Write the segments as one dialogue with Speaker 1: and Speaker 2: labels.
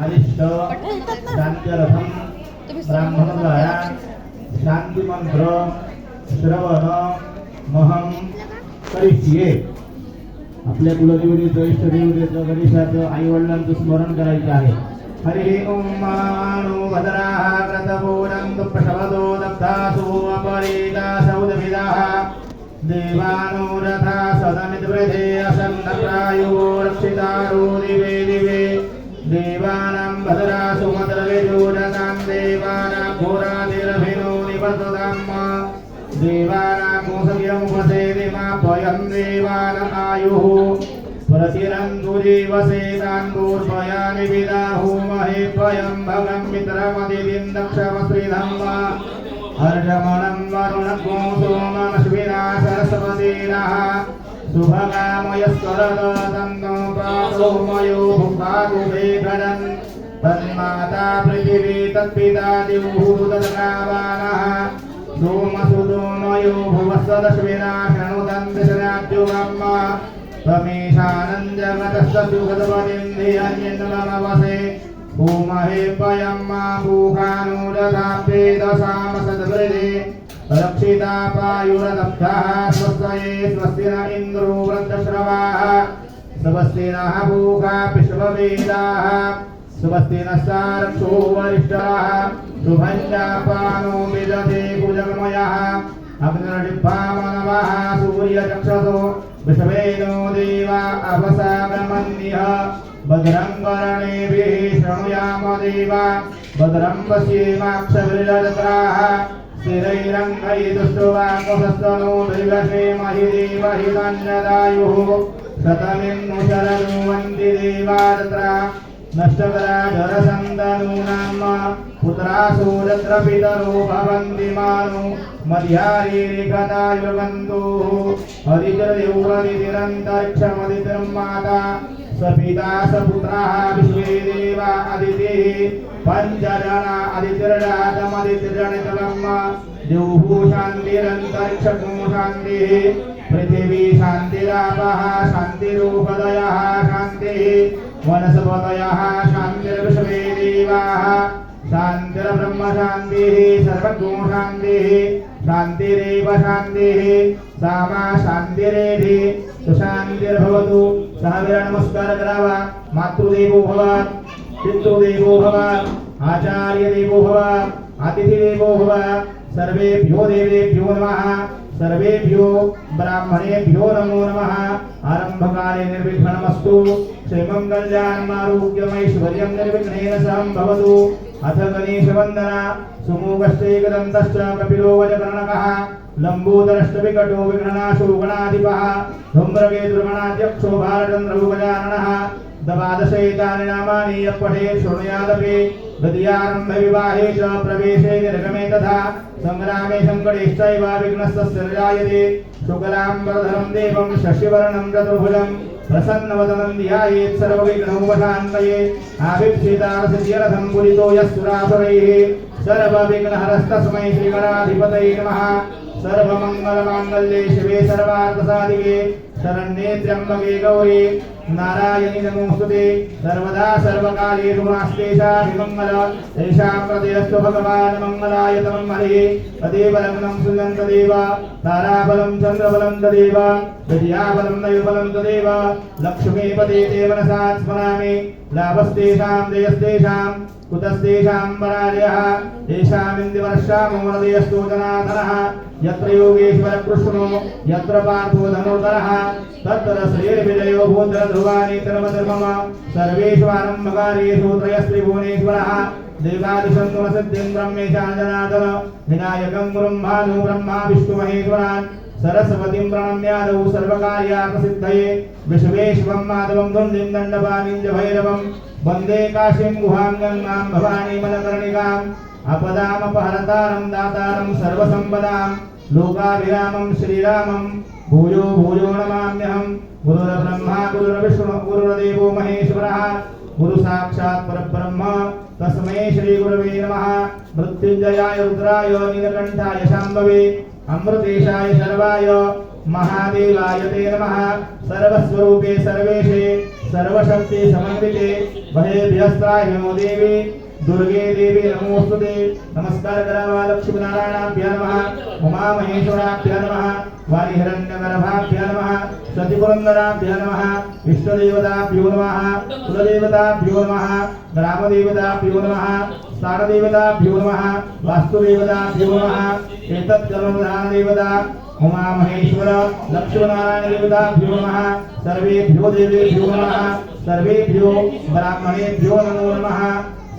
Speaker 1: अरिष्ट शांत्यरथम ब्राह्मण द्वारा शांति मंत्र श्रवण महम करिष्ये। आपल्या कुलदेवतेचं इष्टदेवतेचं गणेशाचं आई वडिलांचं स्मरण करायचं आहे। हरि ओम मानो भद्राः क्रतवोरन्तु प्रशवदो दत्तासु अपरेता सौदभिदाः देवानो रथा सदमिद्वृधे असन्नप्रायो रक्षितारो दिवे दिवे देवानां भद्रासु मद्रविजोरतां देवानां घोरादिरभिनो निवर्ततां देवानां कोसव्यमुपसेदिमापयं देवानां आयुः प्रतिरन्दुजीवसेतान्दूर्भयानि विदाहु महेभयं भगं मित्रमदितिं दक्षमश्रीधं वा अर्जमणं वरुणगो सोममश्विना सरस्वतीनः शुभकामयस्वरदतन्नो प्राणोमयो भुक्ताकुभेघनन् तन्माता पृथिवी तत्पिता दिवुः तद्गावानः सोमसुदोमयो भुवस्वदश्विना शृणुदन्तिशनाद्युगम् तमेशानन्दगतस्तुगतपदिन्धियन्यन्नमवसे भूमहेभयं मा भूखानुरधाप्येदशामसद्वृदे रक्षिता पायुरदब्धः स्वस्ये स्वस्ति न इन्द्रो वृद्धश्रवाः स्वस्ति नः भूखा विश्ववेदाः स्वस्ति नस्तारक्षो वरिष्ठाः शुभं जापानो विदधे कुजगमयः अग्निर्निभामनवः सूर्यचक्षसो विश्वेनो देवा अवसागमन्यः भद्रं कर्णेभिः शृणुयाम देवा भद्रं पश्येमाक्षभिर्जत्राः स्थिरैरङ्गैर्दुष्टवाङ्मुखस्तनो दीर्घक्षेमहि देवहितन्यदायुः शतमिन्नु शरनुवन्ति देवादत्रा नष्टकरा जरसन्दनूनां पुत्रासो यत्र पितरो भवन्ति मानो मध्यारीरिकतायुगन्तुः हरितिरदितिरन्तरिक्षमदितिर्माता सपिता सपुत्राः विश्वे देवा अदितिः पञ्चजना अदितिर्जातमदितिर्जनितलं द्युः शान्तिरन्तरिक्षको शान्तिः पृथिवी शान्तिरापः शान्तिरूपदयः शान्तिः वनस्पतयः शान्तिर्विश्वे देवाः शान्तिर्ब्रह्म शान्तिः सर्वगो शान्तिः शान्तिरेव शान्तिः सामा शान्तिरेधि सुशान्तिर्भवतु। सहवीर नमस्कार करावा। मातृदेवो भव पितृदेवो भव आचार्यदेवो भव अतिथिदेवो भव सर्वेभ्यो देवेभ्यो नमः सर्वेभ्यो ब्राह्मणेभ्यो नमो नमः। आरंभकाले निर्विघ्नमस्तु क्षेमं कल्याणम् आरोग्यमैश्वर्यं निर्विघ्नेन सहं भवतु। अथ गणेशवन्दना सुमुखश्चैकदन्तश्च कपिलो वजकर्णकः लम्बोदरश्चविकटो विघ्ननाशो गणाधिपः धूम्रकेतुर्गणाध्यक्षो भारचन्द्रभुगजाननः द्वादशैतानि नामानि यः पठेत् शृणुयादपि द्वितीयारम्भविवाहे च प्रवेशे निर्गमे तथा सङ्ग्रामे सङ्कटेश्चैव विघ्नस्तस्य जायते। शुक्लाम्बरधरं देवं शशिवर्णं चतुर्भुजं प्रसन्नवदनं ध्यायेत् सर्वविघ्नोपशान्तये। आविप्सितारसिद्ध्यर्थं पुरितो यः सुरासुरैः सर्वविघ्नहरस्तस्मै श्रीगणाधिपतये नमः। सर्वमङ्गलमाङ्गल्ये शिवे सर्वार्थसाधिके शरण्ये त्र्यम्बके गौरी नारायणी नमोस्तुते। सर्वदा सर्वकालेषु नास्तेषाभिमङ्गल तेषां प्रदेयस्तु भगवान् मंगलाय तमं हरिः। तदेव लग्नं सुन्दं तदेव ताराबलं चन्द्रबलं तदेव विद्याबलं दैवबलं तदेव लक्ष्मीपते ते मनसा स्मरामि। लाभस्तेषां जयस्तेषां कुतस्तेषां पराजयः तेषामिन्द्रवर्षामो हृदयस्थो जनार्दनः। यत्र योगेश्वर कृष्णो यत्र पार्थो धनुर्धरः तत्र श्रीर्विजयो भूतध्रुवानि धर्मधर्मम सर्वेष्वारम्भकार्येषु त्रयस्त्रिभुवनेश्वरः। देवादिशन्तुमसिद्धिं ब्रह्मेशाञ्जनादन विनायकं गुरुं भानु ब्रह्मा विष्णुमहेश्वरान् सरस्वतीं प्रणम्यादौ सर्वकार्यार्थसिद्धये। विश्वेश्वं माधवं धुण्डिं दण्डपाणिं च भैरवं वन्दे काशीं गुहां गङ्गां भवानीं मलकर्णिकाम् अपदामपहरतारं दातारं सर्वसम्पदां लोकाभिरामं श्रीरामं भूयो भूयो नमाम्यहं। गुरुर्ब्रह्मा गुरुर्विष्णुः गुरुर्देवो महेश्वरः गुरुसाक्षात् परब्रह्म तस्मै श्रीगुरवे नमः। मृत्युञ्जयाय रुद्राय नीलकण्ठाय शाम्भवे अमृतेशाय सर्वाय महादेवाय ते नमः। सर्वस्वरूपे सर्वेशे सर्वशक्ति समन्विते महेभ्यस्त्राय नमो देवी दुर्गे देवी नमोस्तुते। नमस्कार करावा लक्ष्मी नारायणाभ्य नमः उमा महेश्वराभ्य नमः वारिहिरण्यगर्भाभ्य नमः सतिपुरन्दराभ्य नमः इष्टदेवताभ्यो नमः कुलदेवताभ्यो नमः ग्रामदेवताभ्यो नमः स्थानदेवताभ्यो नमः वास्तुदेवताभ्यो नमः एतत्कर्मप्रधानदेवता उमा महेश्वर लक्ष्मीनारायण देवताभ्यो नमः सर्वेभ्यो देवेभ्यो नमः सर्वेभ्यो ब्राह्मणेभ्यो नमो नमः।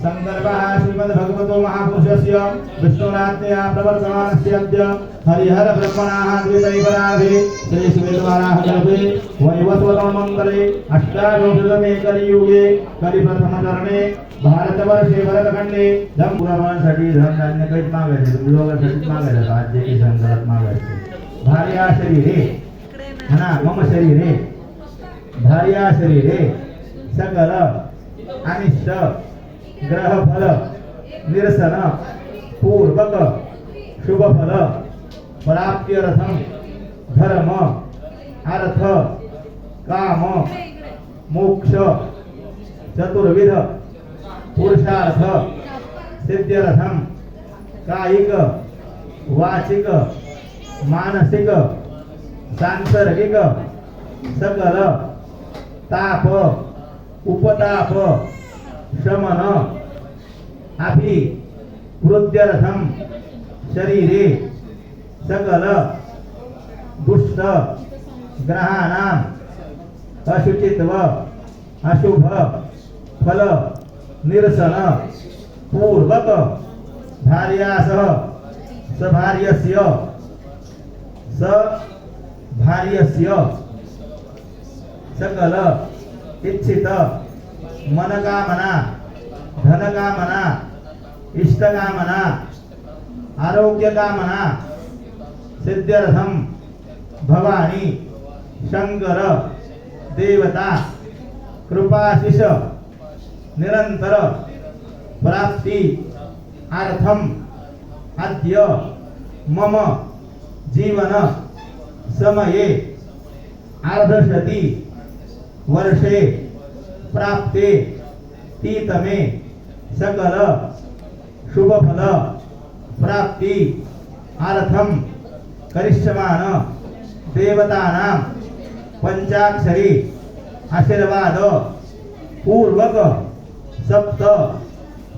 Speaker 1: संदर्भः श्रीमद्भगवतो महापुरुषस्य विष्णुरात्मया प्रवर्तमानस्य अद्य हरिहर ब्रह्मणाः द्वितैवराधे श्री श्वेतवाराह गर्भे वैवस्वतमङ्गले अष्टादशतमे कलियुगे कलिप्रथमचरणे भारतवर्षे भरतखंडे धम पुराणासाठी धन धान्य काहीच मागायचे विरोधासाठी मागायचं राज्य की संदर्भात मागायचे भार्या शरीरे म्हणा मम शरीरे भार्या शरीरे सकल अनिष्ट ग्रह फल निरसन पूर्वक शुभ फल प्राप्त्यर्थम धर्म अर्थ काम मोक्ष चतुर्विध पुरुषार्थ सिद्ध्यर्थम कायिक वाचिक मानसिक सांसर्गिक सकल ताप उपताप शमन अभि वृद्ध्यर्थम शरीरे सकल दुष्ट ग्रहाणाम अशुचित्व अशुभ फल निरसन पूर्वक भार्यासह सभार्यस्य सकल इच्छित मनकामना धनकामना इष्टकामना आरोग्यकामना सिद्ध्यर्थम भवानी शंकर देवता कृपाशिष निरंतर प्राप्ति अर्थम अद्य मम जीवन समये अर्धशती वर्षे प्राप्ते तीतमे सकल शुभ फल प्राप्ति अर्थम करिष्यमान देवतानां पंचाक्षरी आशीर्वाद पूर्वक सप्त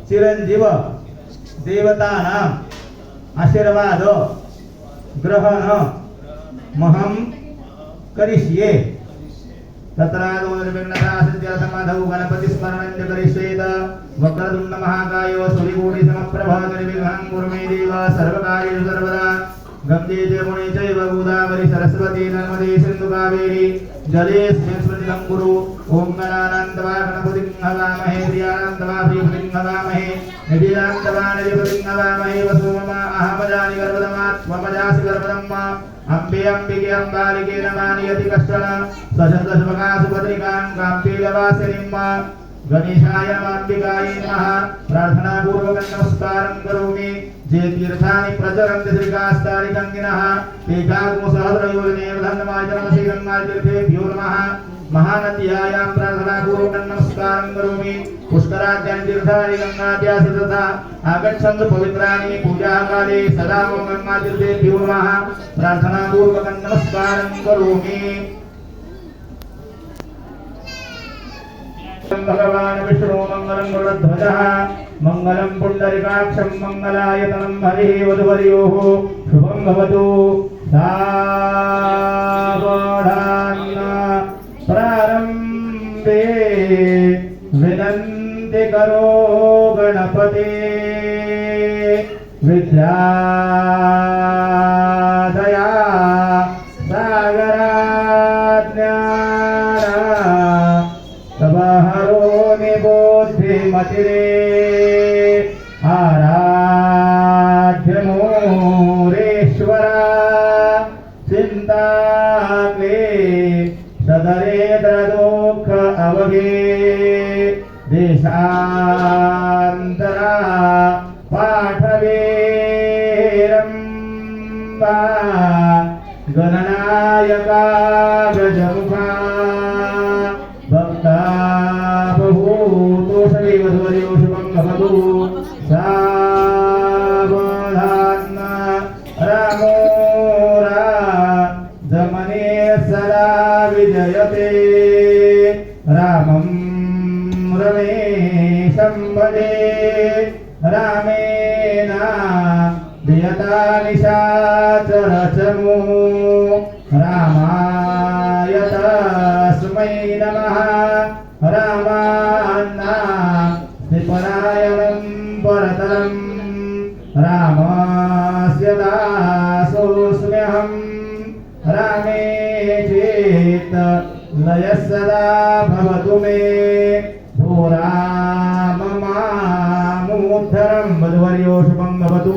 Speaker 1: चिरंजीव देवतानां आशीर्वाद ग्रहण महं करिष्ये। तत्रादो निर्विघ्नता सिद्ध्यर्थमाधौ गणपतिस्मरणं च करिष्येत। वक्रतुण्ड महाकायो सूर्यकोटि समप्रभा निर्विघ्नं कुरु मे देव सर्वकार्येषु सर्वदा। गंगे च यमुने चैव गोदावरी सरस्वती नर्मदे सिन्धु कावेरी जलेऽस्मिन् सन्निधिं कुरु। ओम गणानान्त्वा गणपतिं हवामहे प्रियानान्त्वा प्रियपतिं हवामहे निधिनान्त्वा निधिपतिं हवामहे वसो मम अहमजानि गर्भदमात् त्वमजासि गर्भदम्मा अम्बे अम्बिके अम्बालिके नमानि यति कश्चन सशतशुभकासु भद्रिकां काम्पीलवासिनीं गणेशाय नमाम्बिकायै नमः। प्रार्थना पूर्वकं नमस्कारं करोमि। जे तीर्थानि प्रचरन्ति श्रीकास्तारिकङ्गिनः तेषां सहस्रयोजने धन्यमाचरणमसि गङ्गातीर्थेभ्यो नमः। महानद्यायां प्रार्थना पूर्वकं नमस्कारं करोमि। पुष्कराद्यानि तीर्थानि गङ्गाद्यासि तथा आगच्छन्तु पवित्राणि पूजाकाले सदा मम गङ्गातीर्थेभ्यो नमः। प्रार्थना पूर्वकं नमस्कारं करोमि। भगवान विष्णु मंगलम गरुड़ध्वजः मंगलम पुंडरीकाक्षं मंगलायतनं हरिः वधुवर्योः शुभं भवतु। सावधान प्रारंभे विनंति करो गणपते विद्यादया सागराज्ञा तबहरो निबोधिमतिरे आराध्य मोरेश्वरा चिंताग्ने सदरेन्द्र दुःख अवगे देशान्तरा पाठवेरम्बा गणनायका गजमुखा भक्ता सावधान रामो राजमने सदा विजयते रामं रमेशं भजे रामेण विहता निशाचरचमू रामाय तस्मै नमः रामान्नास्तिपरायणं परतरं रामस्य दासोऽस्म्यहं रामे चेत् लयः सदा भवतु मे भो राम मामुद्धरं वधुवर्यो शुभं भवतु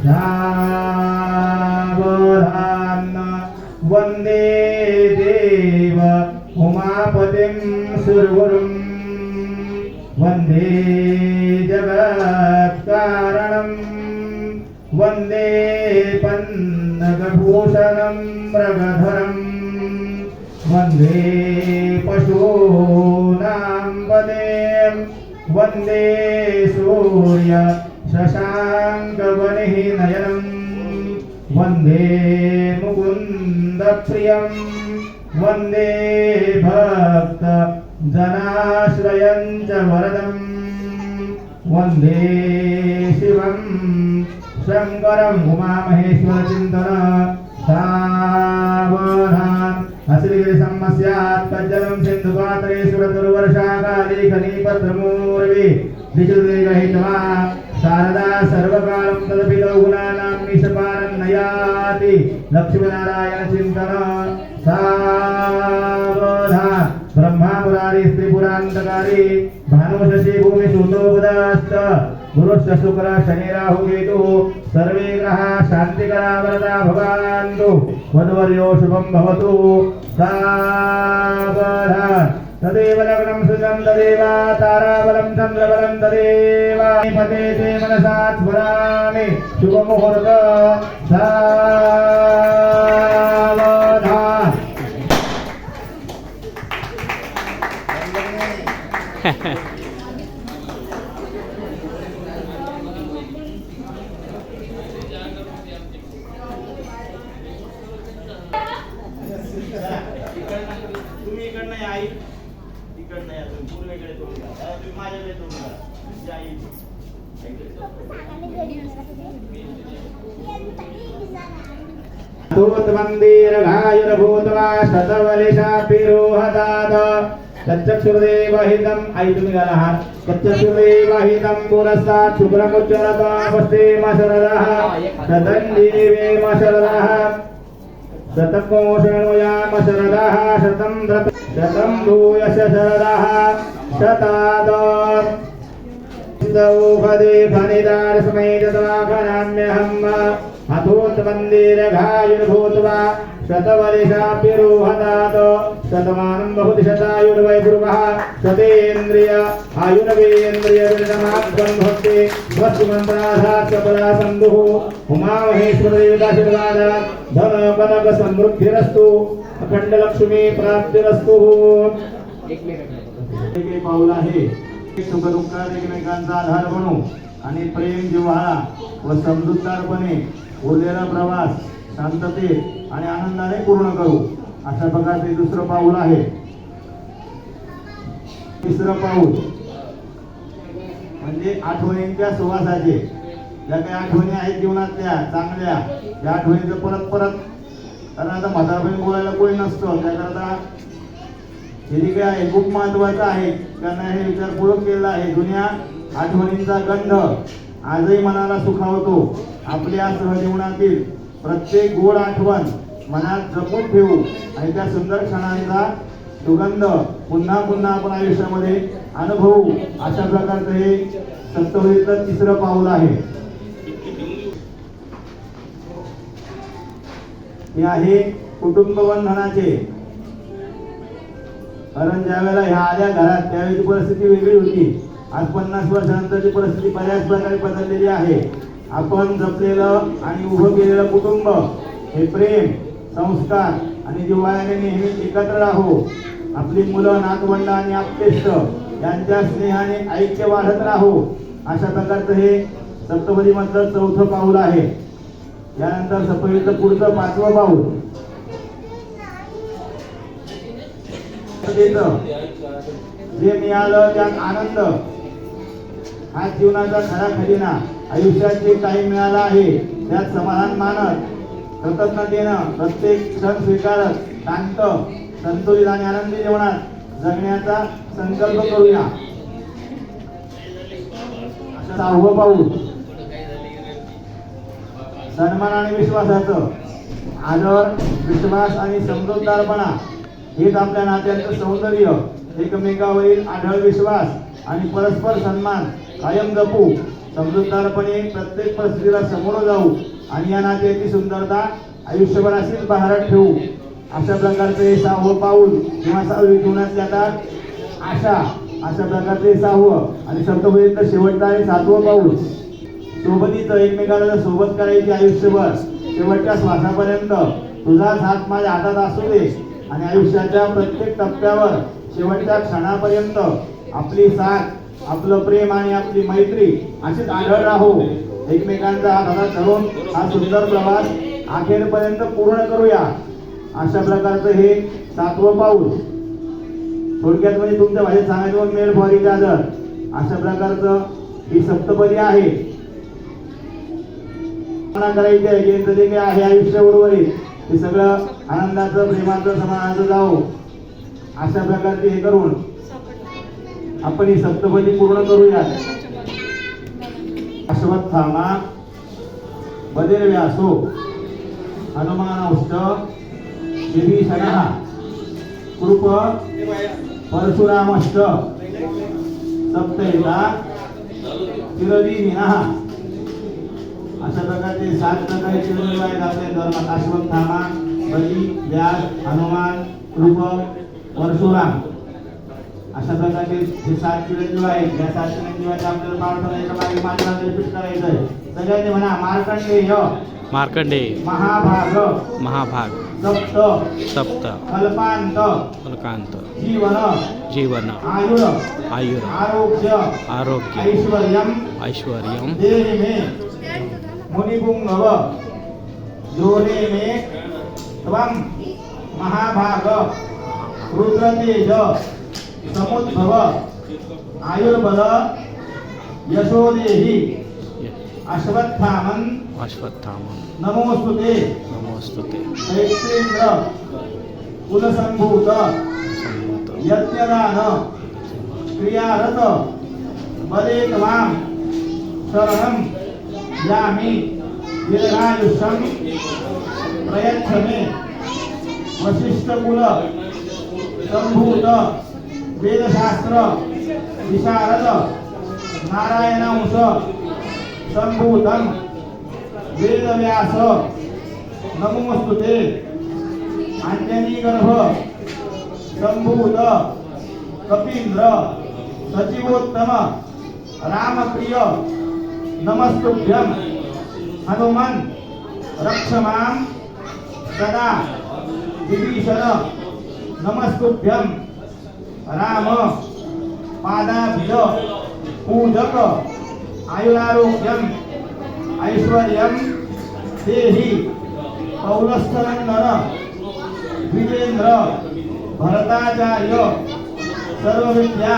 Speaker 1: सावधान वन्दे देव उमापतिं सुरगुरुं वन्दे जगत्कारणं वन्दे पन्नगभूषणं मृगधरं वन्दे पशूनां वदें वन्दे सूर्य शशाङ्कवनिः नयनं वन्दे मुकुन्दप्रियं वन्दे भक्त जनाश्रयं च वरदं वन्दे शिवं शङ्करं उमामहेश्वरचिन्तन सावधान हसिरिगिरि सम्मस्यात् कज्जलं सिन्धुपात्रे सुरतुर्वर्षाकाले खनिपत्रमूर्वे द्विजुर्वेगहितवा शारदा सर्वकालं तदपि लौगुणानां निशपानं नयाति लक्ष्मीनारायण चिन्तन सावधान ब्रह्मा मुरारी स्त्रीपुरान्तकारी भानुशशि भूमि सूतोपदाश्च गुरुश्च शुक्र शनि राहु केतु सर्वे ग्रहा शान्तिकरा वरदा भवन्तु वधुवर्यो शुभं भवतु सावधान तदेव लग्नं सुजं तदेव ताराबलं चन्द्रबलं तदेव पते ते मनसा स्मरामि शुभमुहूर्त सावधान
Speaker 2: तुम्ही इकडनं या आई इकडनं या तुम्ही पूर्वेकडे तोंड घ्या तुम्ही माझ्याकडे तोंड घ्या तुमची आई
Speaker 1: तूत मंदिर घायुर भूतवा शतवलिशा पिरोहदाद तच्चक्षुर्देवहितं आई तुम्ही घाला हात तच्चक्षुर्देवहितं पुरस्तात् शुभ्रमुच्चरता पश्चिम शरदः शतञ्जीवेम शरदः शतकोशनुयाम शरदः शतं भूयश शरदः शताद सौभदे फनिदार समेत तवाघनाम्यहम् अथोत मंदिर घायुर्भूत्वा शतवलिशाप्यरोहदात शतमानं बहुति शतायुर्वैभुवः शतेन्द्रिय आयुर्वेन्द्रिय विरतमात्मं भक्ति वस्तुमन्त्राधात् कपला सन्धुः उमामहेश्वरदेवताशीर्वादात् धन कनक समृद्धिरस्तु अखंड लक्ष्मी प्राप्तिरस्तु
Speaker 2: एक पाऊल आहे सुख दुःखात एकमेकांचा आधार बनू आणि प्रेम जिव्हाळा व समजूतदारपणे उरलेला प्रवास शांततेत आणि आनंदाने पूर्ण करू अशा प्रकारचे दुसरं पाऊल आहे. तिसरं पाऊल म्हणजे आठवणींच्या सुवासाचे ज्या काही आठवणी आहेत जीवनातल्या चांगल्या त्या आठवणीचं परत परत कारण आता म्हातारपणी बोलायला कोणी नसतं त्याकरता हे जे काय आहे खूप महत्वाचं आहे. त्यांना हे विचारपूर्वक केलेला आहे. जुन्या आठवणींचा गंध आजही मनाला सुखावतो. आपल्या सहजीवनातील प्रत्येक गोड आठवण मनात जपून ठेवू आणि त्या सुंदर क्षणांचा सुगंध पुन्हा पुन्हा आपण आयुष्यामध्ये अनुभवू अशा प्रकारचं हे सप्तपदीतलं तिसरं पाऊल आहे. हे आहे कुटुंब बंधनाचे. कारण ज्या वेळेला ह्या आल्या घरात त्यावेळेची परिस्थिती वेगळी होती. आज 50 वर्षानंतरची परिस्थिती बऱ्याच प्रकारे बदललेली आहे. आपण जपलेलं आणि उभं केलेलं कुटुंब हे प्रेम संस्कार आणि जिव्हाळ्याने नेहमी एकत्र राहू. आपली मुलं नातवंड आणि आप्तेष्ट यांच्या स्नेहाने ऐक्य वाढत राहू अशा प्रकारचं हे सप्तपदीमधलं चौथं पाऊल आहे. यानंतर सप्तपदीचं पुढचं 5वं पाऊल. जे मिळालं त्यात आनंद हा जीवनाचा खरा खजिना. आयुष्यात जे काही मिळालं आहे त्यात समाधान मानत कृतज्ञतेनं प्रत्येक क्षण स्वीकारत शांत संतुलित आणि आनंदी जीवनात जगण्याचा संकल्प करूया. अशा 6वं पाऊल. सन्मान आणि विश्वासाचं. आदर, विश्वास आणि समजूतदारपणा हेच आपल्या नात्यांचं सौंदर्य. एकमेकावरील आढळ विश्वास आणि परस्पर सन्मान कायम जपू. समजूतदारपणे प्रत्येक परिस्थितीला समोर जाऊ आणि या नात्याची सुंदरता आयुष्यभर अशीच बहारात ठेवू. अशा प्रकारचं हे 6वं पाऊल किंवा 6वी जीवनातली आता आशा. अशा प्रकारचं हे 6वं आणि सप्तपदीतलं शेवटचं आहे 7वं पाऊल. सोबतीचं एकमेकाला सोबत करायची आयुष्यभर. शेवटच्या श्वासापर्यंत तुझाच हात माझ्या हातात असू दे आणि आयुष्याच्या प्रत्येक टप्प्यावर शेवटच्या क्षणापर्यंत आपली साथ, आपलं प्रेम आणि आपली मैत्री अशीच आढळ राहू. एकमेकांचा हात हातात धरून हा सुंदर प्रवास अखेरपर्यंत पूर्ण करूया. अशा प्रकारचं हे 7वं पाऊल. थोडक्यात म्हणजे तुमच्या भाषेत सांगायचं मेड फॉर इच अदर. अशा प्रकारचं ही सप्तपदी आहे. करायची आहे जे काही आहे आयुष्याबरोबर ते सगळं आनंदाचं, प्रेमाचं, समाधानाचं जाऊ. अशा प्रकारचे हे करून आपण ही सप्तपदी पूर्ण करूया. अश्वत्थामा बदिर्व्यासो हनुमानौष्ट विभीषणः कृप परशुरामश्च सप्तैता चिरदीनिनः. अशा प्रकारचे 7 प्रकारचे चिरंजीव आहेत आपल्या धर्मात. अश्वत्थामा, बली, व्यास, हनुमान, कृप, परशुराम अशा प्रकारचे हे 7 चिरंजीव आहेत. या 7 चिरंजीवांच्या आपल्याला प्रार्थना एका मागे मात्र रिपीट करायचं आहे. सगळ्यांनी म्हणा मार्कंडेय
Speaker 3: मार्कंडेय
Speaker 2: महाभाग
Speaker 3: महाभाग
Speaker 2: सप्त
Speaker 3: सप्त
Speaker 2: कल्पांत
Speaker 3: कल्कांत
Speaker 2: जीवन
Speaker 3: जीवन
Speaker 2: आयुर
Speaker 3: आयुर
Speaker 2: आरोग्य
Speaker 3: आरोग्य
Speaker 2: ऐश्वर्यम
Speaker 3: ऐश्वर्यम
Speaker 2: देहि मे मुनिपुंगव जोरे मे त्वं महाभाग रुद्रतेज समुद्भव आयुर्बल यशोदेहि अश्वत्थामन्
Speaker 3: अश्वत्थामं
Speaker 2: नमोस्तुते
Speaker 3: नमोस्तुते
Speaker 2: दैत्येन्द्र कुलसंभूत
Speaker 3: संवत
Speaker 2: यज्ञदान क्रियारत बले त्वां शरणं यामि दीर्घायुष्यं प्रयच्छ मे वसिष्ठकुल संभूत वेदशास्त्र विशारद नारायणांश संभूतं वेदव्यास नमोस्तुते अंजनीगर्भ संभूत कपींद्र सचिवोत्तम रामप्रिय नमस्तुभ्यं हनुमन् रक्षमां सदा विभीषण नमस्तुभ्यं राम पादाभ्य पूजक आयुरारोग्यम ऐश्वर्यम देहि पौलस्थनंदन द्विजेंद्र भरताचार्य सर्वविद्या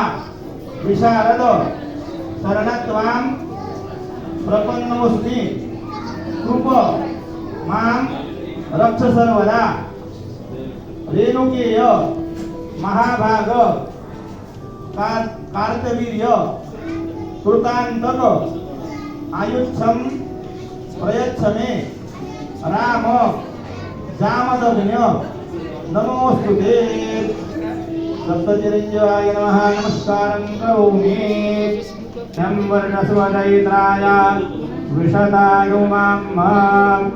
Speaker 2: विशारद शरणत्वां प्रपन्नोस्मि कृप मां रक्ष सर्वदा रेणुकेय महाभाग कार्तवीर्य कृतांतक आयुच्छं प्रयच्छ मे राम जामदग्न्य नमोस्तुते सप्तचिरंजीवाय नमः नमस्कारं करोमि यं वर्णस्वदैत्राय विशतायुमां माम्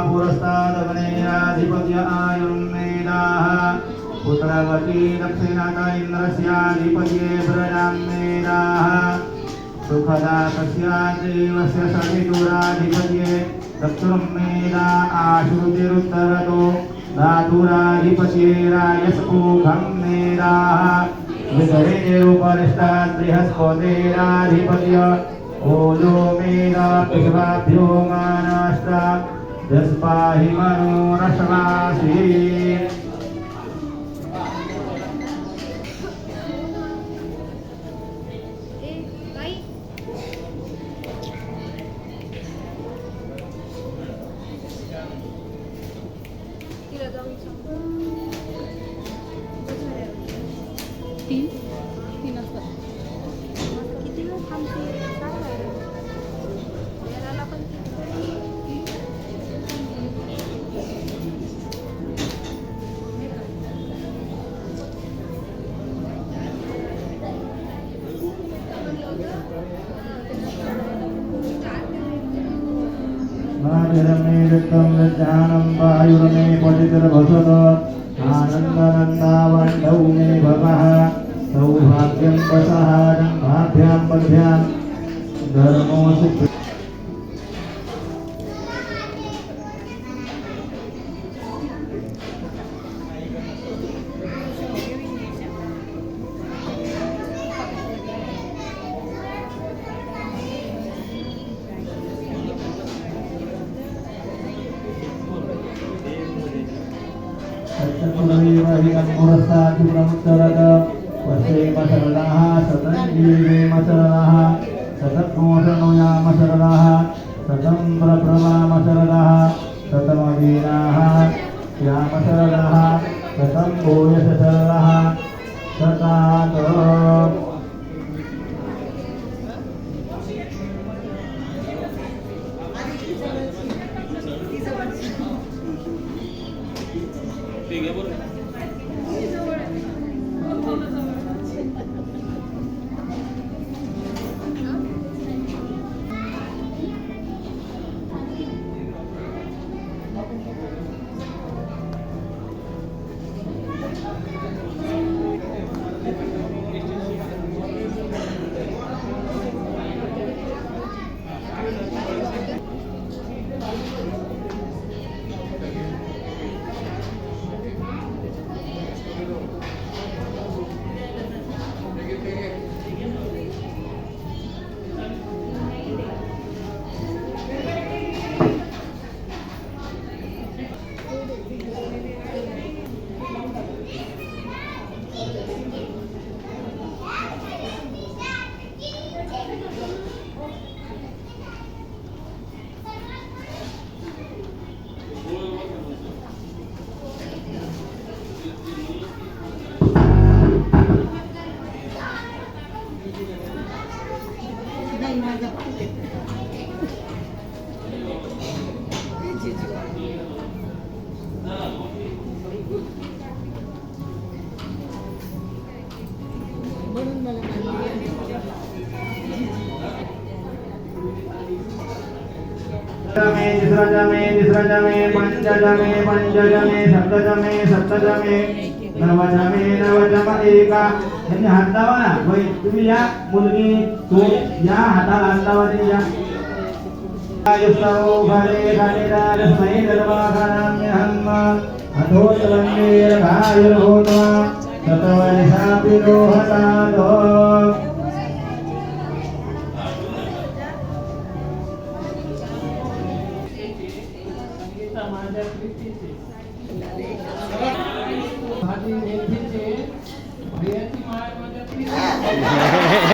Speaker 2: पुरस्तादवनेराधिपत्य आयुर्मेदाः पुत्रवती दक्षिणत इन्द्रस्याधिपत्ये प्रजामेदाः सुखदा तस्या देवस्य सवितुराधिपत्ये दक्षुर्मेदा आश्रुतिरुत्तरतो धातुराधिपत्ये राजस्पोखं मेदाः वितरे उपरिष्टात् बृहस्पतिराधिपत्य ओजो मेदा पिष्वाभ्यो मानाष्टा जस्पाहि मनोरश्वासी
Speaker 4: तीन असतात किती वेळ थांबते काय व्हायला याला पण
Speaker 2: नानिरमे वित्तं विज्ञानं वायुरमे पठितिर्भसत आनन्दनन्दावण्डौ मे भवः सौभाग्यं वसहारं भाभ्यां पद्भ्यां धर्मो सुख सत्यपुरस्तात्पुरमुत्तरद वसेम शरणाः सतञ्जीवेम शरणाः सतत्मोषणोयाम शरणाः सतं प्रप्रमाम शरणाः सतमदीनाः श्याम शरणाः सतं भूयस शरणाः सतात तिसरजमे पंचजमे सप्तजमे नवजम एका यांनी हात लावा ना बाई तुम्ही या मुलगी तू या हाताला हात लावा ते या आयुष्यौ घरे घरेदार स्मै निर्वाहनाम्यहम् अथोतवन्नेर भायुर्भूत्वा ततवनिषापि रोहतादो
Speaker 5: भाजी मेथीचे बियाची माळ म्हणजे